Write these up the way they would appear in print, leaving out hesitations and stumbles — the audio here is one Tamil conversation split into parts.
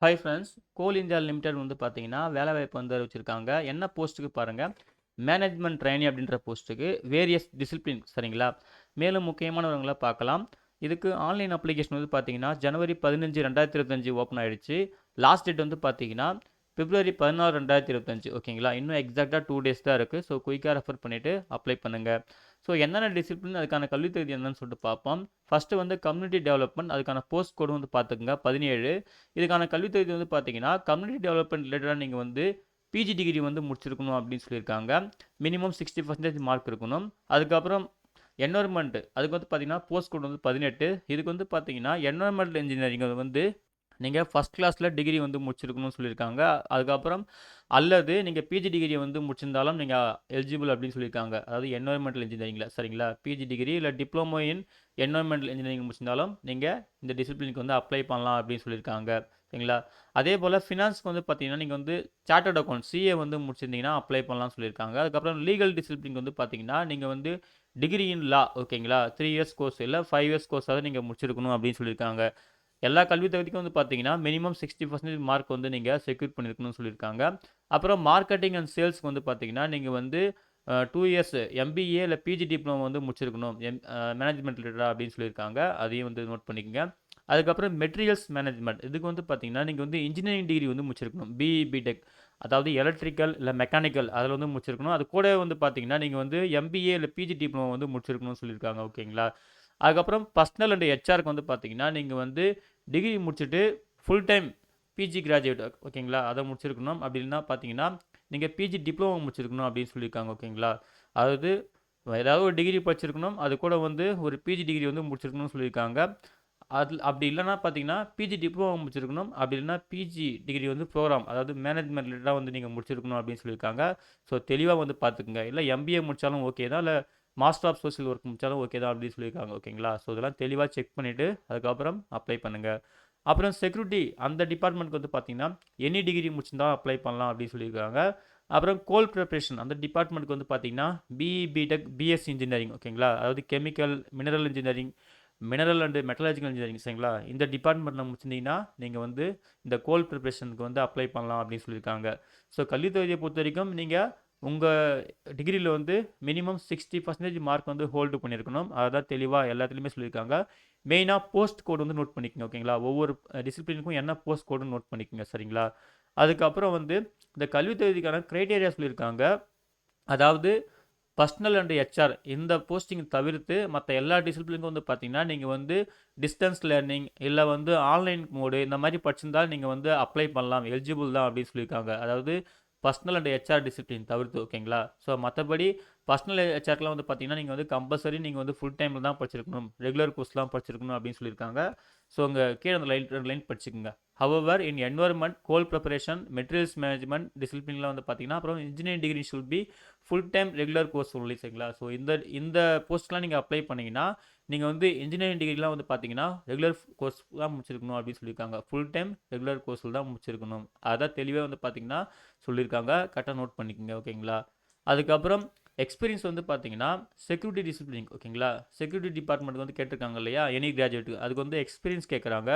Hi friends. Coal India Limited வந்து பார்த்தீங்கன்னா, வேலைவாய்ப்பு வந்து அறிவிச்சிருக்காங்க. என்ன போஸ்ட்டுக்கு பாருங்க, மேனேஜ்மென்ட் ட்ரெய்னி அப்படின்ற போஸ்ட்டுக்கு வேரியஸ் டிசிப்ளின் சரிங்களா? மேலும் முக்கியமானவங்கள பார்க்கலாம். இதுக்கு ஆன்லைன் அப்ளிகேஷன் வந்து பார்த்தீங்கன்னா, ஜனவரி 15, 2025 ஓப்பன் ஆயிடுச்சு. லாஸ்ட் டேட் வந்து பார்த்தீங்கன்னா, பிப்ரவரி 16, 2025 ஓகேங்களா? இன்னும் எக்ஸாக்ட்டா 2 டேஸ் தான் இருக்கு. ஸோ குயிக்கா ரெஃபர் பண்ணிட்டு அப்ளை பண்ணுங்க. ஸோ என்னென்ன டிசிப்ளின் அதுக்கான கல்வித் தகுதி என்னன்னு சொல்லிட்டு பார்ப்போம். ஃபர்ஸ்ட்டு வந்து கம்யூனிட்டி டெவலப்மெண்ட் அதுக்கான போஸ்ட் கோடு வந்து பார்த்துக்கங்க 17. இதுக்கான கல்வித் தகுதி வந்து பார்த்தீங்கன்னா, கம்யூனிட்டி டெவலப்மெண்ட் ரிலேட்டடாக நீங்கள் வந்து பிஜி டிகிரி வந்து முடிச்சிருக்கணும் அப்படின்னு சொல்லியிருக்காங்க. மினிமம் 60% மார்க் இருக்கணும். அதுக்கப்புறம் என்வரன்மெண்ட் அதுக்கு வந்து பார்த்தீங்கன்னா, போஸ்ட் கோட் வந்து 18. இதுக்கு வந்து பார்த்தீங்கன்னா, என்வரன்மெண்டல் இன்ஜினியரிங் வந்து நீங்கள் ஃபஸ்ட் கிளாஸில் டிகிரி வந்து முடிச்சிருக்கணும்னு சொல்லியிருக்காங்க. அதுக்கப்புறம் அல்லது நீங்கள் பிஜி டிகிரி வந்து முடிச்சிருந்தாலும் நீங்கள் எலிஜிபிள் அப்படின்னு சொல்லியிருக்காங்க. அதாவது என்வரன்மெண்டல் இன்ஜினியரிங்கில் சரிங்களா? பிஜி டிகிரி இல்லை டிப்ளமோ இன் என்வரன்மெண்டல் இன்ஜினியரிங் முடிச்சிருந்தாலும் நீங்கள் இந்த டிசிப்ளினுக்கு வந்து அப்ளை பண்ணலாம் அப்படின்னு சொல்லியிருக்காங்க. சரிங்களா? அதே போல் ஃபினான்ஸ்க்கு வந்து பார்த்தீங்கன்னா, நீங்கள் வந்து சார்ட்டர்ட் அக்கௌண்ட் சிஏ வந்து முடிச்சிருந்தீங்கன்னா அப்ளை பண்ணலாம்னு சொல்லியிருக்காங்க. அதுக்கப்புறம் லீகல் டிசிப்ளினுக்கு வந்து பார்த்தீங்கன்னா, நீங்கள் வந்து டிகிரி இன் லா ஓகேங்களா? 3 இயர்ஸ் கோர்ஸ் இல்லை 5 இயர்ஸ் கோர்ஸாவது நீங்கள் முடிச்சிருக்கணும் அப்படின்னு சொல்லியிருக்காங்க. எல்லா கல்வி தகுதிக்கும் வந்து பார்த்தீங்கன்னா, மினிமம் 60% மார்க் வந்து நீங்கள் செக்யூர் பண்ணியிருக்கணும்னு சொல்லியிருக்காங்க. அப்புறம் மார்க்கெட்டிங் அண்ட் சேல்ஸ்க்கு வந்து பார்த்தீங்கன்னா, நீங்கள் வந்து 2 இயர்ஸ் எம்பிஏ இல்லை பிஜி டிப்ளமோ வந்து முடிச்சிருக்கணும். மேனேஜ்மெண்ட் ரிலேட்டடா அப்படின்னு சொல்லியிருக்காங்க. அதையும் வந்து நோட் பண்ணிக்கங்க. அதுக்கப்புறம் மெட்டீரியல்ஸ் மேனேஜ்மெண்ட் இதுக்கு வந்து பார்த்தீங்கன்னா, நீங்கள் வந்து இன்ஜினியரிங் டிகிரி வந்து முடிச்சிருக்கணும். பிஇ, பிடெக் அதாவது எலக்ட்ரிக்கல் இல்லை மெக்கானிக்கல் அதில் வந்து முடிச்சிருக்கணும். அது கூட வந்து பார்த்தீங்கன்னா, நீங்கள் வந்து எம்பிஏ இல்லை பிஜி டிப்ளமோ வந்து முடிச்சிருக்கணும்னு சொல்லியிருக்காங்க. ஓகேங்களா? அதுக்கப்புறம் பர்சனல் அண்ட் ஹெச்ஆருக்கு வந்து பார்த்தீங்கன்னா, நீங்கள் வந்து டிகிரி முடிச்சுட்டு ஃபுல் டைம் பிஜி கிராஜுவேட் ஓகேங்களா? அதை முடிச்சிருக்கணும். அப்படி இல்லைன்னா பார்த்தீங்கன்னா, நீங்கள் பிஜி டிப்ளமோ முடிச்சிருக்கணும் அப்படின்னு சொல்லியிருக்காங்க. ஓகேங்களா? அதாவது ஏதாவது ஒரு டிகிரி படிச்சிருக்கணும். அது கூட வந்து ஒரு பிஜி டிகிரி வந்து முடிச்சிருக்கணும்னு சொல்லியிருக்காங்க. அப்படி இல்லைன்னா பார்த்தீங்கன்னா, பிஜி டிப்ளமோ முடிச்சிருக்கணும். அப்படி இல்லைன்னா பிஜி டிகிரி வந்து ப்ரோக்ராம் அதாவது மேனேஜ்மெண்ட் ரிலேட்டடாக வந்து நீங்கள் முடிச்சிருக்கணும் அப்படின்னு சொல்லியிருக்காங்க. ஸோ தெளிவாக வந்து பார்த்துக்குங்க. இல்லை எம்பிஏ முடித்தாலும் ஓகே தான். இல்லை மாஸ்டர் ஆஃப் சோஷியல் ஒர்க் முடித்தாலும் ஓகே தான் அப்படின்னு சொல்லியிருக்காங்க. ஓகேங்களா? ஸோ இதெல்லாம் தெளிவாக செக் பண்ணிவிட்டு அதுக்கப்புறம் அப்ளை பண்ணுங்கள். அப்புறம் செக்யூரிட்டி அந்த டிபார்ட்மெண்ட்க்கு வந்து பார்த்தீங்கன்னா, எனி டிகிரி முடிச்சிருந்தா அப்ளை பண்ணலாம் அப்படின்னு சொல்லியிருக்காங்க. அப்புறம் கோல் ப்ரிப்பரேஷன் அந்த டிபார்ட்மெண்ட்க்கு வந்து பார்த்தீங்கன்னா, பிஇ, பிடெக், பிஎஸ்சி இன்ஜினியரிங் ஓகேங்களா? அதாவது chemical, mineral engineering, mineral and metallurgical engineering சரிங்களா? இந்த டிபார்ட்மெண்ட்டில் முடிச்சிருந்தீங்கன்னா, நீங்கள் வந்து இந்த கோல் ப்ரிப்பரேஷனுக்கு வந்து அப்ளை பண்ணலாம் அப்படின்னு சொல்லியிருக்காங்க. ஸோ கல்வித் தகுதியை பொறுத்த வரைக்கும் நீங்கள் உங்கள் டிகிரியில் வந்து மினிமம் 60% மார்க் வந்து ஹோல்டு பண்ணியிருக்கணும். அதான் தெளிவாக எல்லாத்துலேயுமே சொல்லியிருக்காங்க. மெயினாக போஸ்ட் கோடு வந்து நோட் பண்ணிக்கோங்க ஓகேங்களா? ஒவ்வொரு டிசிப்ளினுக்கும் என்ன போஸ்ட் கோடுன்னு நோட் பண்ணிக்கோங்க சரிங்களா? அதுக்கப்புறம் வந்து இந்த கல்வித் தகுதிக்கான க்ரைட்டேரியா சொல்லியிருக்காங்க. அதாவது பர்சனல் அண்ட் ஹெச்ஆர் இந்த போஸ்டிங் தவிர்த்து மற்ற எல்லா டிசிப்ளினுக்கும் வந்து பார்த்தீங்கன்னா, நீங்கள் வந்து டிஸ்டன்ஸ் லேர்னிங் இல்லை வந்து ஆன்லைன் மோடு இந்த மாதிரி படிச்சிருந்தால் நீங்கள் வந்து அப்ளை பண்ணலாம் எலிஜிபிள் தான் அப்படின்னு சொல்லியிருக்காங்க. அதாவது பர்சனல் அண்ட் ஹெச்ஆர் டிசிப்ளின் தவிர்த்து ஓகேங்களா? ஸோ மற்றபடி பர்சனல் ஹெச்ஆர்லாம் வந்து பார்த்தீங்கன்னா, நீங்கள் வந்து கம்பல்சரி நீங்கள் வந்து ஃபுல் டைமில் தான் படிச்சிருக்கணும். ரெகுலர் கோர்ஸ்லாம் படிச்சிருக்கணும் அப்படின்னு சொல்லியிருக்காங்க. ஸோ உங்க கீழே அந்த லைன் படிச்சுக்கோங்க. ஹவவர் இன் என்வரன்மெண்ட் கோல் ப்ரிப்பரேஷன் மெட்டீரியல்ஸ் மேனேஜ்மெண்ட் டிசிப்ளின்லாம் வந்து பார்த்தீங்கன்னா, அப்புறம் engineering degree should be full time regular course சொல்லி சரிங்களா? ஸோ இந்த இந்த போஸ்ட்லாம் நீங்கள் அப்ளை பண்ணீங்கன்னா, நீங்கள் வந்து இன்ஜினியரிங் டிகிரிலாம் வந்து பார்த்தீங்கன்னா, ரெகுலர் கோர்ஸ் தான் முடிச்சிருக்கணும் அப்படின்னு சொல்லியிருக்காங்க. ஃபுல் டைம் ரெகுலர் கோர்ஸில் தான் முடிச்சிருக்கணும். அதான் தெளிவாக வந்து பார்த்தீங்கன்னா சொல்லியிருக்காங்க. கரெக்டாக நோட் பண்ணிக்கோங்க ஓகேங்களா? அதுக்கப்புறம் எக்ஸ்பீரியன்ஸ் வந்து பார்த்தீங்கன்னா, செக்யூரிட்டி டிசிப்ளின் ஓகேங்களா? செக்யூரிட்டி டிபார்ட்மெண்ட் வந்து கேட்டிருக்காங்க இல்லையா? எனி கிராஜுவேட்டுக்கு அதுக்கு வந்து எக்ஸ்பீரியன்ஸ் கேட்குறாங்க.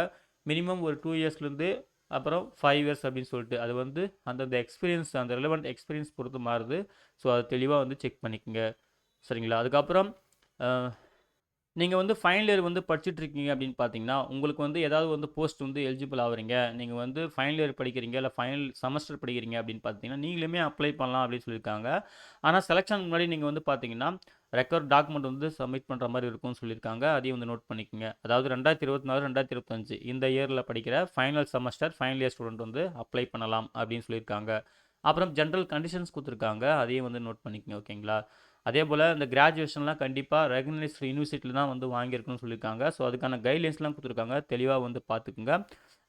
மினிமம் ஒரு 2 இயர்ஸ்லேருந்து அப்புறம் 5 இயர்ஸ் அப்படின்னு சொல்லிட்டு அது வந்து அந்தந்த எக்ஸ்பீரியன்ஸ் அந்த ரெலவெண்ட் எக்ஸ்பீரியன்ஸ் பொறுத்து மாறுது. ஸோ அது தெளிவாக வந்து செக் பண்ணிக்கோங்க சரிங்களா? அதுக்கப்புறம் நீங்கள் வந்து ஃபைனல் இயர் வந்து படிச்சுட்டு இருக்கீங்க அப்படின்னு பார்த்தீங்கன்னா, உங்களுக்கு வந்து ஏதாவது வந்து போஸ்ட் வந்து எலிஜிபிள் ஆகுறீங்க. நீங்கள் வந்து ஃபைனல் இயர் படிக்கிறீங்க, இல்லை ஃபைனல் செமஸ்டர் படிக்கிறீங்க அப்படின்னு பார்த்தீங்கன்னா, நீங்களுமே அப்ளை பண்ணலாம் அப்படின்னு சொல்லியிருக்காங்க. ஆனால் செலெக்ஷனுக்கு முன்னாடி நீங்கள் வந்து பார்த்தீங்கன்னா, ரெக்கார்ட் டாக்குமெண்ட் வந்து சப்மிட் பண்ணுற மாதிரி இருக்கும்னு சொல்லியிருக்காங்க. அதையும் வந்து நோட் பண்ணிக்கோங்க. அதாவது 2024, 2025 இந்த இயரில் படிக்கிற final semester, final year student வந்து அப்ளை பண்ணலாம் அப்படின்னு சொல்லியிருக்காங்க. அப்புறம் ஜென்ரல் கண்டிஷன்ஸ் கொடுத்துருக்காங்க. அதையும் வந்து நோட் பண்ணிக்கோங்க ஓகேங்களா? அதே போல் இந்த கிராஜுவேஷன்லாம் கண்டிப்பாக ரெகக்னைஸ்டு யூனிவர்சிட்டியில் தான் வந்து வாங்கியிருக்குன்னு சொல்லியிருக்காங்க. ஸோ அதுக்கான கைட்லைன்ஸ்லாம் கொடுத்துருக்காங்க. தெளிவாக வந்து பார்த்துக்குங்க.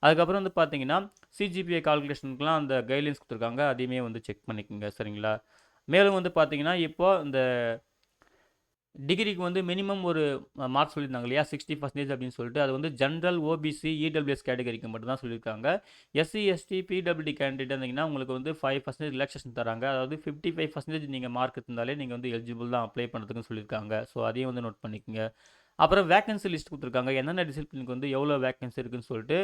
அதுக்கப்புறம் வந்து பார்த்தீங்கன்னா, சிஜிபிஏ கால்குலேஷனுக்குலாம் அந்த கைட்லைன்ஸ் கொடுத்துருக்காங்க. அதையுமே வந்து செக் பண்ணிக்கோங்க சரிங்களா? மேலும் வந்து பார்த்தீங்கன்னா, இப்போ இந்த டிகிரிக்கு வந்து மினிமம் ஒரு மார்க் சொல்லியிருந்தாங்க இல்லையா? 60% அப்படின்னு சொல்லிட்டு அது வந்து ஜென்ரல், ஓபிசி, இடபிள்யூஎஸ் கேட்டகரிக்கு மட்டும் தான் சொல்லியிருக்காங்க. எஸ்சி, எஸ்டி, பிடபிள்யூடி கேண்டிடேட் இருந்தீங்கன்னா உங்களுக்கு வந்து 5% ரிலாக்ஸேஷன் தராங்க. அதாவது 55% நீங்கள் மார்க் இருந்தாலே நீங்கள் வந்து எலிஜிபிள் தான் அப்ளை பண்ணுறதுக்குன்னு சொல்லியிருக்காங்க. ஸோ அதையும் வந்து நோட் பண்ணிக்கோங்க. அப்புறம் வேக்கன்சி லிஸ்ட் கொடுத்துருக்காங்க, என்னென்ன டிசிப்ளினுக்கு வந்து எவ்வளோ வேக்கன்சி இருக்குன்னு சொல்லிட்டு.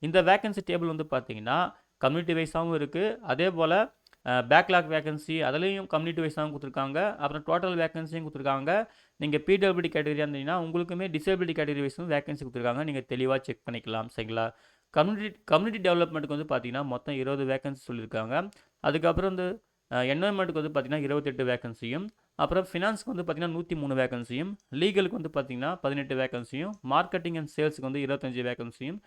இந்த வேக்கன்சி டேபிள் வந்து பார்த்தீங்கன்னா கம்யூனிட்டி வைஸாகவும் இருக்குது, அதே போல் பேக்லாக் வேக்கன்சி அதுலேயும் கம்யூனிட்டி வைஸாகவும் கொடுத்துருக்காங்க, அப்புறம் டோட்டல் வேக்கன்சியும் கொடுத்துருக்காங்க. நீங்கள் பிடபிள்யூடி கேட்டகரியாக இருந்தீங்கன்னா உங்களுக்குமே டிசேபிலிட்டி கேட்டகரி வைஸும் வேக்கன்சி கொடுத்துருக்காங்க, நீங்கள் தெளிவாக செக் பண்ணிக்கலாம். சரிங்களா? கம்யூனிட்டி டெவலப்மெண்ட்டுக்கு வந்து பார்த்தீங்கன்னா மொத்தம் 20 வேக்கன்சி சொல்லியிருக்காங்க. அதுக்கப்புறம் வந்து என்வரன்மெண்ட்டுக்கு வந்து பார்த்தீங்கன்னா 28 வேக்கன்சியும், அப்புறம் ஃபினான்ஸ்க்கு வந்து பார்த்தீங்கன்னா 103 வேக்கன்சியும், லீகலுக்கு வந்து பார்த்தீங்கன்னா 18 வேக்கன்சியும், மார்க்கெட்டிங் அண்ட் சேல்ஸுக்கு வந்து 25 வேக்கன்சியும்,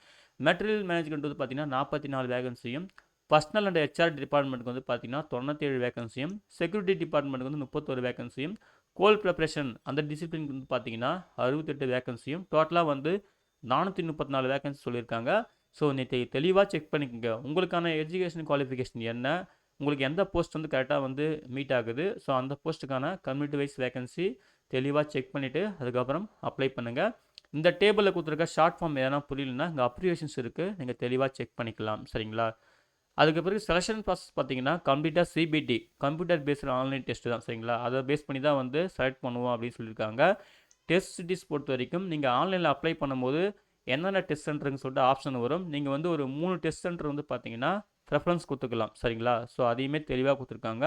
மெட்டீரியல் மேனேஜ்மெண்ட் வந்து பார்த்தீங்கன்னா 44 வேகன்சியும், பர்சனல் அண்ட் ஹெச்ஆர் டிபார்ட்மெண்ட்டுக்கு வந்து பார்த்தீங்கன்னா 97 வேகன்சியும், செக்யூரிட்டி டிபார்ட்மெண்ட்டுக்கு வந்து 31 வேகன்சியும், கோல் ப்ரிப்பரேஷன் அந்த டிசிப்ளினுக்கு வந்து பார்த்தீங்கன்னா 68 வேகன்சியும், டோட்டலாக வந்து 434 வேகன்சி சொல்லியிருக்காங்க. ஸோ நேற்று தெளிவாக செக் பண்ணிக்கோங்க, உங்களுக்கான எஜுகேஷன் குவாலிஃபிகேஷன் என்ன, உங்களுக்கு எந்த போஸ்ட் வந்து கரெக்டாக வந்து மீட் ஆகுது. ஸோ அந்த போஸ்ட்டுக்கான கம்யூனிட்டி வைஸ் வேகன்சி தெளிவாக செக் பண்ணிவிட்டு அதுக்கப்புறம் அப்ளை பண்ணுங்கள். இந்த டேபிளில் கொடுத்துருக்க ஷார்ட் ஃபார்ம் எதனா புரியலன்னா இங்கே அப்ரிவேஷன்ஸ் இருக்குது, நீங்கள் தெளிவாக செக் பண்ணிக்கலாம். சரிங்களா? அதுக்கு பிறகு செலெக்ஷன் ப்ராசஸ் பார்த்தீங்கன்னா கம்ப்ளீட்டாக CBT computer based online test தான். சரிங்களா? அதை பேஸ் பண்ணி தான் வந்து செலக்ட் பண்ணுவோம் அப்படின்னு சொல்லியிருக்காங்க. டெஸ்ட் சிட்டிஸ் பொறுத்த வரைக்கும் நீங்கள் ஆன்லைனில் அப்ளை பண்ணும்போது என்னென்ன டெஸ்ட் சென்டருன்னு சொல்லிட்டு ஆப்ஷன் வரும். நீங்கள் வந்து ஒரு 3 டெஸ்ட் சென்டர் வந்து பார்த்தீங்கன்னா ப்ரெஃபரன்ஸ் கொடுத்துக்கலாம். சரிங்களா? ஸோ அதையுமே தெளிவாக கொடுத்துருக்காங்க.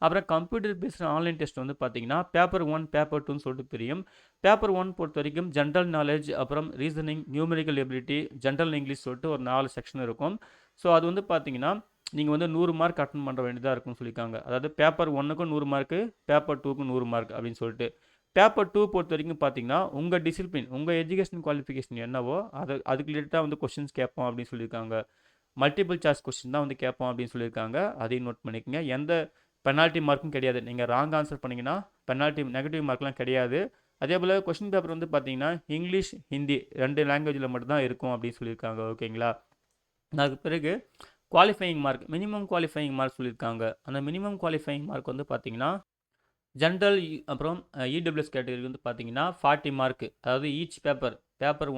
அப்புறம் கம்ப்யூட்டர் பேஸ்டு ஆன்லைன் டெஸ்ட் வந்து பார்த்தீங்கன்னா பேப்பர் 1 பேப்பர் 2ன்னு சொல்லிட்டு பிரியும். பேப்பர் 1 பொறுத்த வரைக்கும் ஜென்ரல் நாலேஜ், அப்புறம் reasoning, numerical ability, general English சொல்லிட்டு ஒரு 4 செக்ஷன் இருக்கும். ஸோ அது வந்து பார்த்தீங்கன்னா நீங்கள் வந்து 100 மார்க் அட்டன் பண்ணுற வேண்டியதாக இருக்கும்னு சொல்லியிருக்காங்க. அதாவது பேப்பர் 1க்கும் 100 மார்க்கு, பேப்பர் 2க்கும் 100 மார்க் அப்படின்னு சொல்லிட்டு. பேப்பர் 2 பொறுத்த வரைக்கும் பார்த்தீங்கன்னா உங்கள் டிசிப்ளின், உங்கள் எஜுகேஷன் குவாலிஃபிகேஷன் என்னவோ அதுக்கு ரிலேட்டடாக வந்து கொஸ்டின்ஸ் கேட்போம் அப்படின்னு சொல்லியிருக்காங்க. மல்டிபிள் சாய்ஸ் கொஸ்டின் தான் வந்து கேட்போம் அப்படின்னு சொல்லியிருக்காங்க, அதையும் நோட் பண்ணிக்கோங்க. எந்த பெனால்ட்டி மார்க்கும் கிடையாது, நீங்கள் ராங் ஆன்சர் பண்ணிங்கன்னா பெனால்ட்டி நெகட்டிவ் மார்க்லாம் கிடையாது. அதே போல் கொஸ்டின் பேப்பர் வந்து பார்த்தீங்கன்னா இங்கிலீஷ், ஹிந்தி 2 லாங்குவேஜில் மட்டும்தான் இருக்கும் அப்படின்னு சொல்லியிருக்காங்க. ஓகேங்களா? அதுக்கு பிறகு qualifying mark, minimum qualifying mark சொல்லியிருக்காங்க. அந்த மினிமம் குவாலிஃபையிங் மார்க் வந்து பார்த்தீங்கன்னா ஜென்ரல் அப்புறம் இடபிள்யூஎஸ் கேட்டகரி வந்து பார்த்தீங்கன்னா 40 மார்க்கு, அதாவது ஈச் பேப்பர்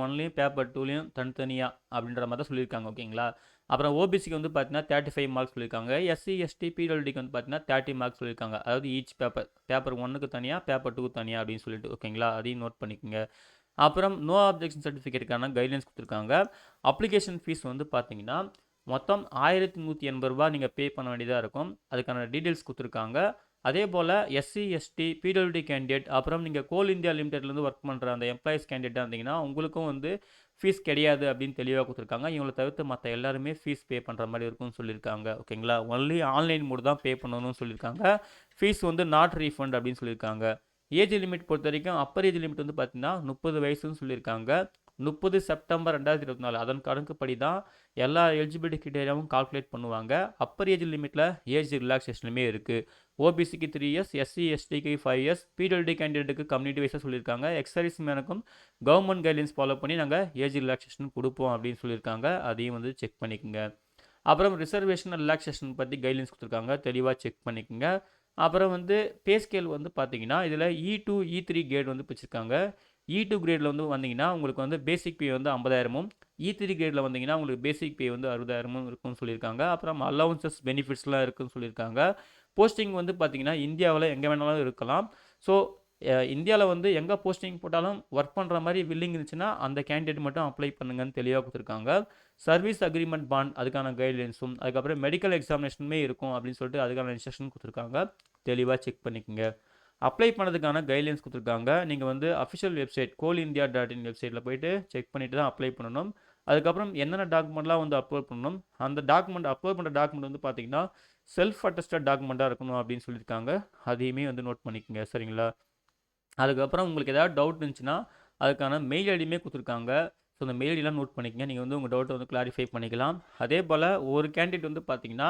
1லேயும் பேப்பர் 2லேயும் தனித்தனியாக அப்படின்ற மாதிரி தான் சொல்லியிருக்காங்க. ஓகேங்களா? அப்புறம் ஓபிசிக்கு வந்து பார்த்தீங்கன்னா 35 மார்க்ஸ் சொல்லியிருக்காங்க. எஸ்சி எஸ்டி பிடபிள்யூடிக்கு வந்து பார்த்தீங்கன்னா 30 மார்க்ஸ் சொல்லியிருக்காங்க. அதாவது ஈச் பேப்பர் 1க்கு தனியாக, பேப்பர் 2க்கு தனியாக அப்படின்னு சொல்லிட்டு. ஓகேங்களா? அதையும் நோட் பண்ணிக்கோங்க. அப்புறம் நோ அப்ஜெக்ஷன் சர்டிஃபிகேட்டுக்கான கைட்லைன்ஸ் கொடுத்துருக்காங்க. அப்ளிகேஷன் ஃபீஸ் வந்து பார்த்தீங்கன்னா மொத்தம் 1180 ரூபா நீங்கள் பே பண்ண வேண்டியதாக இருக்கும். அதுக்கான டீட்டெயில்ஸ் கொடுத்துருக்காங்க. அதே போல் எஸ்சி எஸ்டி பிடபிள்யூடி கேண்டிடேட், அப்புறம் நீங்கள் கோல் இந்தியா லிமிடெட்லேருந்து ஒர்க் பண்ணுற அந்த எம்ப்ளாயிஸ் கேண்டிடேட்டாக இருந்தீங்கன்னா உங்களுக்கும் வந்து ஃபீஸ் கிடையாது அப்படின்னு தெளிவாக கொடுத்துருக்காங்க. இவங்களை தவிர்த்து மற்ற எல்லாருமே ஃபீஸ் பே பண்ணுற மாதிரி இருக்கும்னு சொல்லியிருக்காங்க. ஓகேங்களா? ஒன்லி ஆன்லைன் மோடு தான் பே பண்ணணும்னு சொல்லியிருக்காங்க. ஃபீஸ் வந்து நாட் ரீஃபண்ட் அப்படின்னு சொல்லியிருக்காங்க. ஏஜ் லிமிட் பொறுத்த வரைக்கும் அப்பர் ஏஜ் லிமிட் வந்து பார்த்தீங்கன்னா 30 வயசுன்னு சொல்லியிருக்காங்க. 30 செப்டம்பர் 2024 அதன் கணக்குப்படி தான் எல்லா எலிஜிபிலிட்டி கிரைட்டீரியாவும் கால்குலேட் பண்ணுவாங்க. அப்பர் ஏஜ் லிமிட்டில் ஏஜ் ரிலாக்ஸேஷனுமே இருக்குது. ஓபிசிக்கு 3 இயர்ஸ், எஸ்சி எஸ்டிக்கு 5 இயர்ஸ், பிடபிள்யூடி கேண்டிடேட்டுக்கு கம்யூனிட்டி வைஸாக சொல்லியிருக்காங்க. எக்ஸர்வீஸ் மேனுக்கும் கவர்மெண்ட் கைட்லைன்ஸ் ஃபாலோ பண்ணி நாங்கள் ஏஜ் ரிலாக்ஸேஷன் கொடுப்போம் அப்படின்னு சொல்லியிருக்காங்க. அதையும் வந்து செக் பண்ணிக்கோங்க. அப்புறம் ரிசர்வேஷன் ரிலாக்ஸேஷன் பற்றி கைட்லைன்ஸ் கொடுத்துருக்காங்க, தெளிவாக செக் பண்ணிக்கோங்க. அப்புறம் வந்து பே ஸ்கேல் வந்து பார்த்தீங்கன்னா இதில் E2 E3 கிரேட் வந்து பிடிச்சிருக்காங்க. E2 கிரேடில் வந்து வந்தீங்கன்னா உங்களுக்கு வந்து பேசிக் பே வந்து 50,000மும், E3 கிரேடில் வந்தீங்கன்னா உங்களுக்கு பேசிக் பே வந்து 60,000மும் இருக்குன்னு சொல்லியிருக்காங்க. அப்புறம் அலவன்சஸ் பெனிஃபிட்ஸ்லாம் இருக்குன்னு சொல்லியிருக்காங்க. போஸ்டிங் வந்து பார்த்தீங்கன்னா இந்தியாவில் எங்கே வேணாலும் இருக்கலாம். ஸோ இந்தியாவில் வந்து எங்கே போஸ்டிங் போட்டாலும் ஒர்க் பண்ணுற மாதிரி வில்லிங் இருந்துச்சுன்னா அந்த கேண்டிடேட் மட்டும் அப்ளை பண்ணுங்கன்னு தெளிவாக கொடுத்துருக்காங்க. சர்வீஸ் அக்ரிமெண்ட் பாண்ட் அதுக்கான கைட்லைன்ஸும், அதுக்கப்புறம் மெடிக்கல் எக்ஸாமினேஷனுமே இருக்கும் அப்படின்னு சொல்லிட்டு அதுக்கான இன்ஸ்ட்ரக்ஷன் கொடுத்துருக்காங்க. தெளிவாக செக் பண்ணிக்கோங்க. அப்ளை பண்ணதுக்கான கைட்லைன்ஸ் கொடுத்துருக்காங்க. நீங்கள் வந்து அஃபிஷியல் வெப்சைட் coalindia.in வெப்சைட்டில் போய்ட்டு செக் பண்ணிவிட்டு தான் அப்ளை பண்ணணும். அதுக்கப்புறம் என்னென்ன டாக்குமெண்ட்லாம் வந்து அப்லோட் பண்ணணும், அந்த அப்லோட் பண்ணுற டாக்குமெண்ட் வந்து பார்த்தீங்கன்னா செல்ஃப் அட்டஸ்டட் டாக்குமெண்ட்டாக இருக்கணும் அப்படின்னு சொல்லியிருக்காங்க. அதையுமே வந்து நோட் பண்ணிக்கோங்க. சரிங்களா? அதுக்கப்புறம் உங்களுக்கு ஏதாவது டவுட் இருந்துச்சுன்னா அதுக்கான மெயில் ஐடியுமே கொடுத்துருக்காங்க. ஸோ அந்த மெயில் ஐடிலாம் நோட் பண்ணிக்கங்க, நீங்கள் வந்து உங்கள் டவுட்டை வந்து கிளாரிஃபை பண்ணிக்கலாம். அதே போல் ஒரு கேண்டிடேட் வந்து பார்த்தீங்கன்னா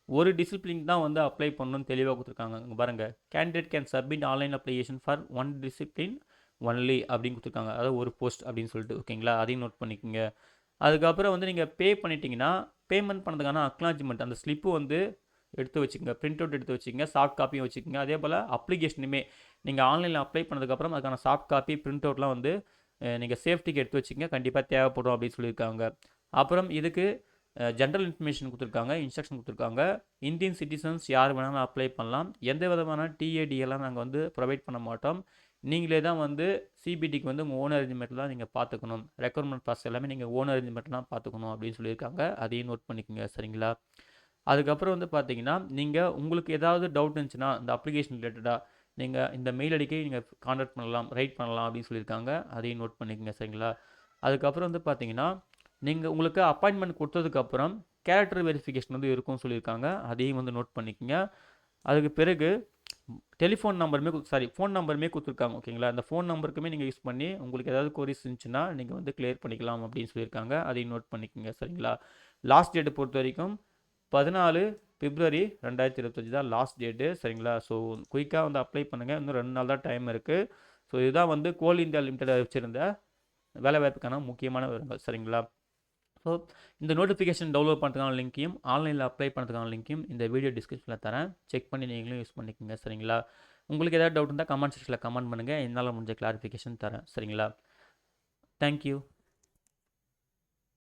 ஒரு டிசிப்ளின் தான் வந்து அப்ளை பண்ணணும்னு தெளிவாக கொடுத்துருக்காங்க. இங்கே பாருங்கள், candidate can submit online application for one discipline only அப்படின்னு கொடுத்துருக்காங்க. அதாவது ஒரு போஸ்ட் அப்படின்னு சொல்லிட்டு. ஓகேங்களா? அதையும் நோட் பண்ணிக்கோங்க. அதுக்கப்புறம் வந்து நீங்கள் பே பண்ணிட்டீங்கன்னா பேமெண்ட் பண்ணதுக்கான அக்னாலஜ்மெண்ட் அந்த ஸ்லிப்பு வந்து எடுத்து வச்சுக்கோங்க, பிரிண்ட் அவுட் எடுத்து வச்சுக்கோங்க, சாஃப்ட் காப்பியும் வச்சுக்கோங்க. அதே போல் அப்ளிகேஷனுமே நீங்கள் ஆன்லைனில் அப்ளை பண்ணதுக்கப்புறம் அதுக்கான சாஃப்ட் காப்பி பிரிண்ட் அவுட்லாம் வந்து நீங்கள் சேஃப்டிக்கு எடுத்து வச்சுக்கோங்க, கண்டிப்பாக தேவைப்படும் அப்படின்னு சொல்லியிருக்காங்க. அப்புறம் இதுக்கு ஜென்ரல் இன்ஃபர்மேஷன் கொடுத்துருக்காங்க, இன்ஸ்ட்ரக்ஷன் கொடுத்துருக்காங்க. இந்தியன் சிட்டிசன்ஸ் யார் வேணாலும் அப்ளை பண்ணலாம். எந்த விதமான டிஏடிஎல்லாம் நாங்கள் வந்து ப்ரொவைட் பண்ண மாட்டோம். நீங்களே தான் வந்து சிபிடிக்கு வந்து உங்கள் ஓன் அரேஞ்ச்மெண்ட்டில் தான் நீங்கள் பார்த்துக்கணும். ரெக்யர்மெண்ட் ப்ராசஸ் எல்லாமே நீங்கள் ஓன் அரேஞ்ச்மெண்ட்டில் தான் பார்த்துக்கணும் அப்படின்னு சொல்லியிருக்காங்க. அதையும் நோட் பண்ணிக்கோங்க சரிங்களா. அதுக்கப்புறம் வந்து பார்த்தீங்கன்னா, நீங்கள் உங்களுக்கு ஏதாவது டவுட் இருந்துச்சுன்னா இந்த அப்ளிகேஷன் ரிலேட்டடாக நீங்கள் இந்த மெயில் ஐடிக்கு நீங்கள் கான்டாக்ட் பண்ணலாம், ரைட் பண்ணலாம் அப்படின்னு சொல்லியிருக்காங்க. அதையும் நோட் பண்ணிக்கோங்க சரிங்களா. அதுக்கப்புறம் வந்து பார்த்தீங்கன்னா, நீங்கள் உங்களுக்கு அப்பாயின்மெண்ட் கொடுத்ததுக்கப்புறம் கேரக்டர் வெரிஃபிகேஷன் வந்து இருக்கும்னு சொல்லியிருக்காங்க. அதையும் வந்து நோட் பண்ணிக்கோங்க. அதுக்கு பிறகு ஃபோன் நம்பருமே கொடுத்துருக்காங்க ஓகேங்களா. அந்த ஃபோன் நம்பருக்குமே நீங்கள் யூஸ் பண்ணி உங்களுக்கு ஏதாவது கொரிஸ் இருந்துச்சுன்னா நீங்கள் வந்து கிளியர் பண்ணிக்கலாம் அப்படின்னு சொல்லியிருக்காங்க. அதையும் நோட் பண்ணிக்கோங்க சரிங்களா. லாஸ்ட் டேட்டை பொறுத்த வரைக்கும் 14 பிப்ரவரி 2025 தான் லாஸ்ட் டேட்டு சரிங்களா. ஸோ குயிக்காக வந்து அப்ளை பண்ணுங்கள். இன்னும் 2 நாள் தான் டைம் இருக்குது. ஸோ இதுதான் வந்து கோல் இந்தியா லிமிடெட் வச்சுருந்த வேலைவாய்ப்புக்கான முக்கியமான விவரங்கள் சரிங்களா. ஸோ இந்த நோட்டிஃபிகேஷன் டவுன்லோட் பண்ணுறதுக்கான லிங்க்கையும் ஆன்லைனில் அப்ளை பண்ணுறதுக்கான லிங்க்கையும் இந்த வீடியோ டிஸ்கிரிப்ஷனில் தரேன். செக் பண்ணி நீங்களும் யூஸ் பண்ணிக்கோங்க சரிங்களா. உங்களுக்கு ஏதாவது டவுட் இருந்தால் கமெண்ட் செக்ஷனில் கமெண்ட் பண்ணுங்கள். என்னால் முடிஞ்ச கிளாரிஃபிகேஷன் தரேன் சரிங்களா. தேங்க்யூ.